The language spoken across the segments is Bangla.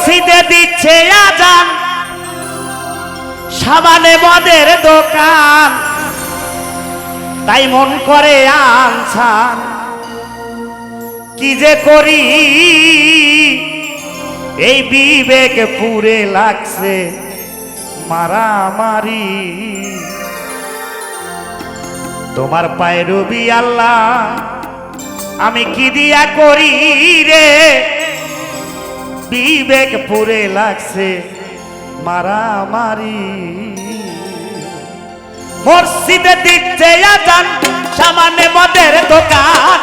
মসজিদে দিচ্ছে আজান, সামনে মদের দোকান, তাই মন করে আনছান। কি যে করি এই বিবেক পুরে লাগছে মারামারি। তোমার পায়ে রবি আল্লাহ আমি কি দিয়া করি রে, বিবেক পুরে লাগছে মারামারি। মসজিদে দিচ্ছে আজান, সামনে মদের দোকান,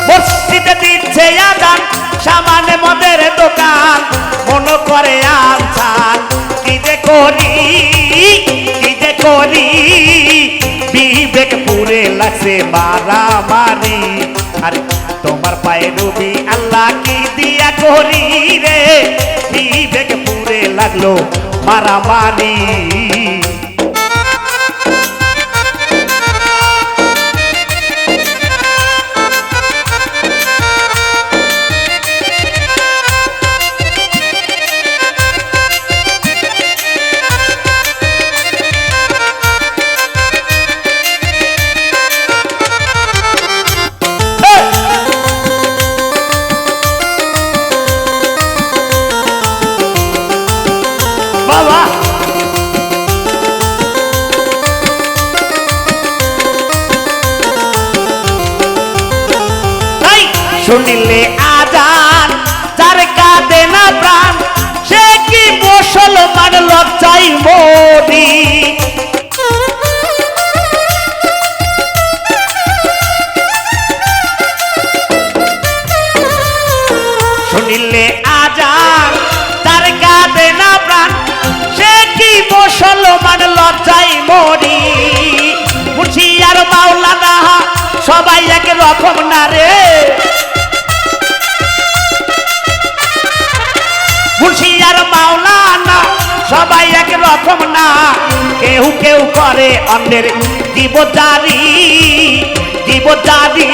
মসজিদে দিচ্ছে আজান, সামনে মদের দোকান, মন করে আনছান। কি যে করি কি যে করি বিবেক পুরে লাগছে মারামারি। আরে তোমার পায়ে রবি আল্লাহ কি দিয়া করি রে, বিবেক পুরে লাগলো মারামারি। শুনিলে আজান যার কাঁদে না প্রাণ, সে কি মুসলমান লজ্জায় মরি। শুনিলে আজান যার কাঁদে না প্রাণ, সে কি মুসলমান লজ্জায় মরি। মুর্শিদ মাওলানা সবাই এক রকম না রে, মুর্শিদ মাওলানা সবাই এক রকম না। কেউ কেউ করে অন্যের জীবদারি জীবদারি,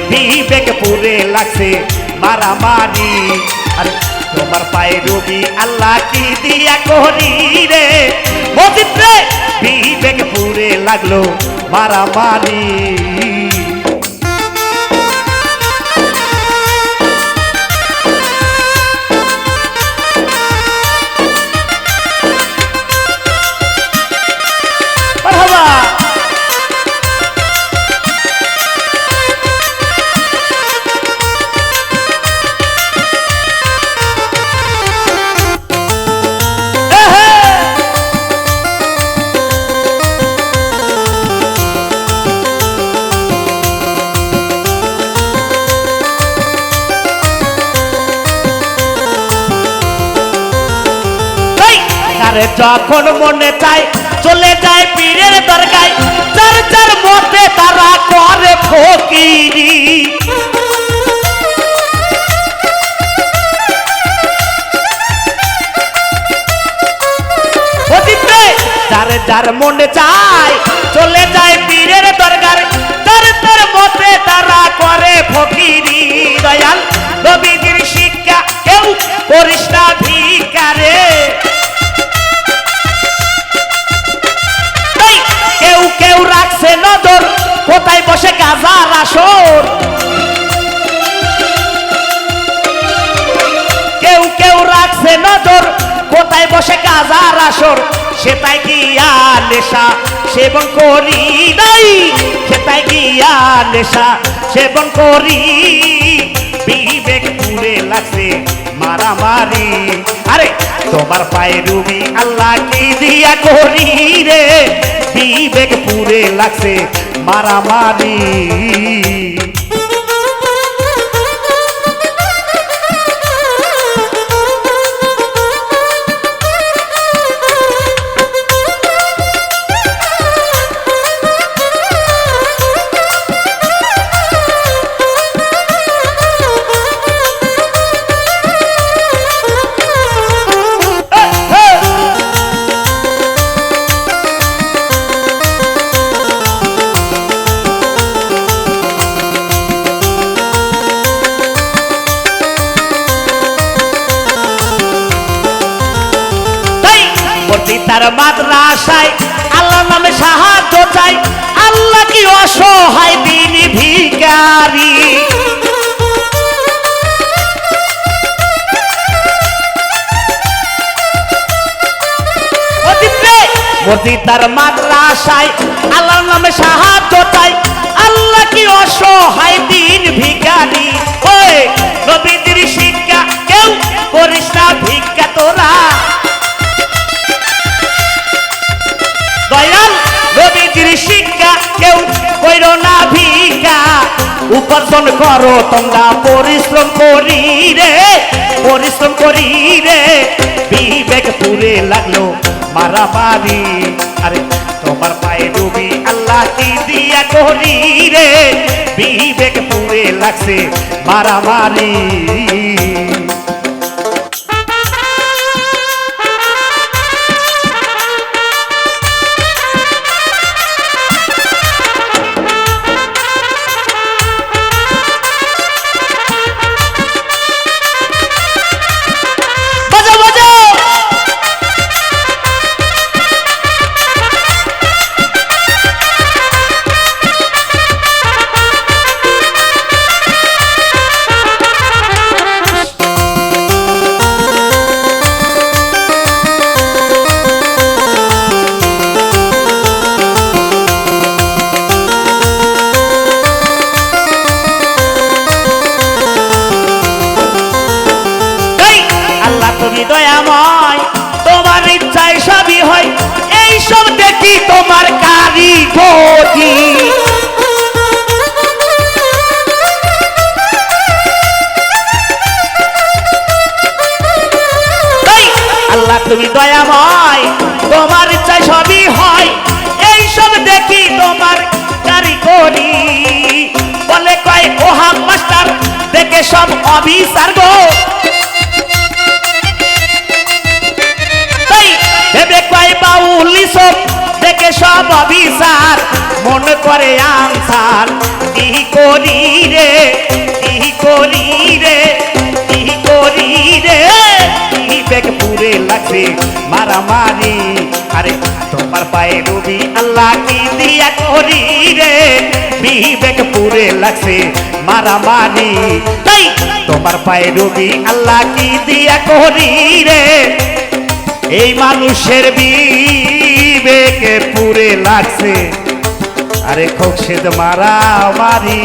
বিবেক পুরে লাগছে মারামারি। আরে তোমার পায়ে রবি আল্লাহ কি দিয়া করি রে, মসজিদে বিবেক পুরে লাগলো মারামারি। যখন মনে চায় চলে যায় পীরের দরগায়, যার যার মতে তারা করে ফকিরি। যার যার মনে চায় চলে যায় পীরের দরগায়, যার যার মতে তারা করে ফকিরি। দয়াল নবীজির শিক্ষা কেউ করিস না ভিখারে, কেউ কেউ রাখছে নজর কোথায় বসে গাজার আসর। কেউ কেউ রাখছে নজর কোথায় বসে গাজার আসর, সেটাই গিয়া নেশা সেবন করি নাই, সেটাই গিয়া নেশা সেবন করি। বিবেক পুরে লাগছে মারামারি। আরে তোমার পায়ে রবি আল্লাহ কি দিয়া করি রে, বিবেক পুরে লাগছে মারামারি। তার মাদ্রাসায় আল্লাহ নামে সাহায্য চাই, আল্লাহ কি অসহায় দিনী ভিখারি। মসজিদ তার মাদ্রাসায় আল্লাহ নামে সাহায্য চাই, আল্লাহ কি অসহায় দিন ভিখারি। ওই নবীদের শিক্ষা কেউ করিস না ভিক্ষা তোরা, দয়াল নবীদের শিক্ষা কেউ কইর না ভিক্ষা। উপার্জন করো তোমরা পরিশ্রম করি রে, পরিশ্রম করি রে। বিবেক পুরে লাগলো মারামারি, আরে তোমার পায়ে ডুবি আল্লাহ কি দিয়া করি রে। বিবেক পুরে লাগছে মারামারি। তুমি দয়াময়, তোমার ইচ্ছায় সবই হয়, এই সব দেখি তোমার কারিগরি। আল্লাহ তুমি দয়াময়, তোমার ইচ্ছায় সবই হয়, এই সব দেখি তোমার কারিগরি। বলে কয় ওহাব মাস্টার দেখে সব অবিচার গো, বাউলি সব দেখে সব অবিচার, মনে করে আনসার কি করি রে, কি করি রে, কি করি রে। বিবেক পুরে লাগছে মারামারি, আরে তোমার পায়ে ডুবি আল্লাহ কি দিয়া করি রে। বিবেক পুরে লাগছে মারামারি, তাই তোমার পায়ে ডুবি আল্লাহ কি দিয়া করি রে। এই মানুষের বিবেকে পুরে লাগছে, আরে খোকসেদ মারামারি।